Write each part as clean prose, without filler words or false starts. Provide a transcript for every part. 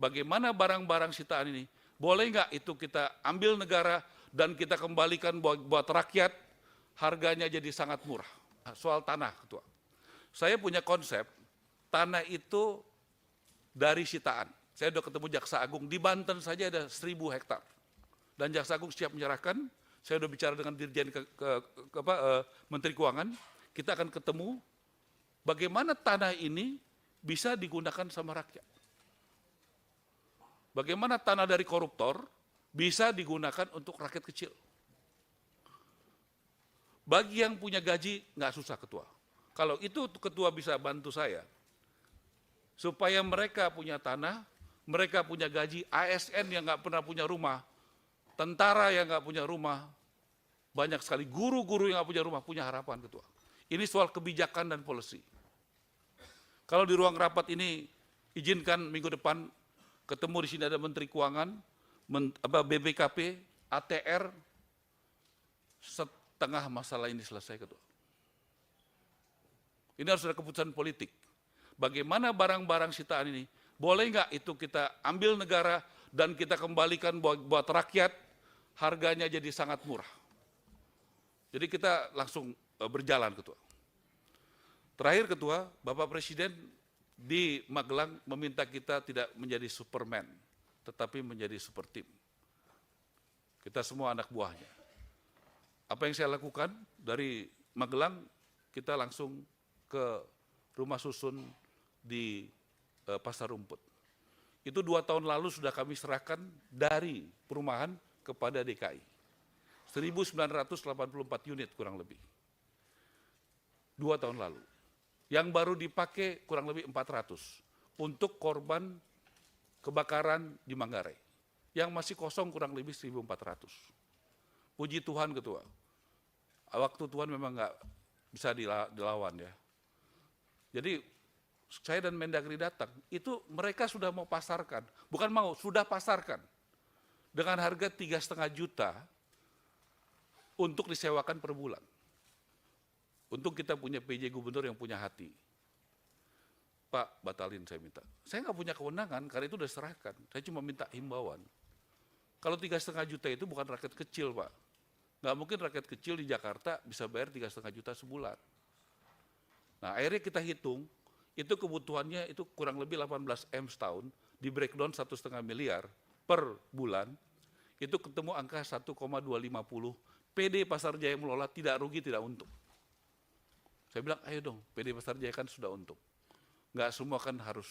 Bagaimana barang-barang sitaan ini, boleh nggak itu kita ambil negara dan kita kembalikan buat rakyat, harganya jadi sangat murah. Soal tanah, Ketua. Saya punya konsep, tanah itu dari sitaan. Saya sudah ketemu Jaksa Agung, di Banten saja ada 1.000 hektar. Dan Jaksa Agung siap menyerahkan, saya sudah bicara dengan Dirjen Menteri Keuangan, kita akan ketemu bagaimana tanah ini bisa digunakan sama rakyat. Bagaimana tanah dari koruptor bisa digunakan untuk rakyat kecil. Bagi yang punya gaji, nggak susah Ketua. Kalau itu Ketua bisa bantu saya, supaya mereka punya tanah, mereka punya gaji, ASN yang nggak pernah punya rumah, tentara yang nggak punya rumah, banyak sekali guru-guru yang nggak punya rumah, punya harapan Ketua. Ini soal kebijakan dan policy. Kalau di ruang rapat ini, izinkan minggu depan ketemu di sini ada Menteri Keuangan, BPKP, ATR, setengah masalah ini selesai Ketua. Ini harus ada keputusan politik. Bagaimana barang-barang sitaan ini, boleh nggak itu kita ambil negara dan kita kembalikan buat rakyat, harganya jadi sangat murah. Jadi kita langsung berjalan Ketua. Terakhir Ketua, Bapak Presiden di Magelang meminta kita tidak menjadi Superman, tetapi menjadi super team. Kita semua anak buahnya. Apa yang saya lakukan dari Magelang, kita langsung ke rumah susun di Pasar Rumput. Itu 2 tahun lalu sudah kami serahkan dari perumahan kepada DKI. 1.984 unit kurang lebih. 2 tahun lalu. Yang baru dipakai kurang lebih 400 untuk korban kebakaran di Manggarai. Yang masih kosong kurang lebih 1.400. Puji Tuhan Ketua. Waktu Tuhan memang nggak bisa dilawan ya. Jadi saya dan Mendagri datang, itu mereka sudah mau pasarkan, bukan mau, sudah pasarkan dengan harga 3,5 juta untuk disewakan per bulan. Untuk kita punya PJ Gubernur yang punya hati. Pak, batalin saya minta. Saya nggak punya kewenangan karena itu sudah serahkan. Saya cuma minta himbauan. Kalau 3,5 juta itu bukan rakyat kecil Pak. Nggak mungkin rakyat kecil di Jakarta bisa bayar 3,5 juta sebulan. Nah akhirnya kita hitung, itu kebutuhannya itu kurang lebih 18 M setahun, di breakdown 1,5 miliar per bulan, itu ketemu angka 1,250, PD Pasar Jaya mengelola tidak rugi, tidak untung. Saya bilang, ayo dong, PD Pasar Jaya kan sudah untung. Nggak semua kan harus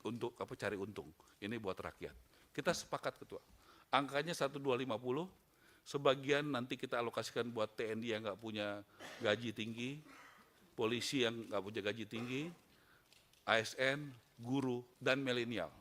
untuk cari untung, ini buat rakyat. Kita sepakat Ketua, angkanya 1,250, sebagian nanti kita alokasikan buat TNI yang nggak punya gaji tinggi, polisi yang nggak punya gaji tinggi, ASN, guru, dan milenial.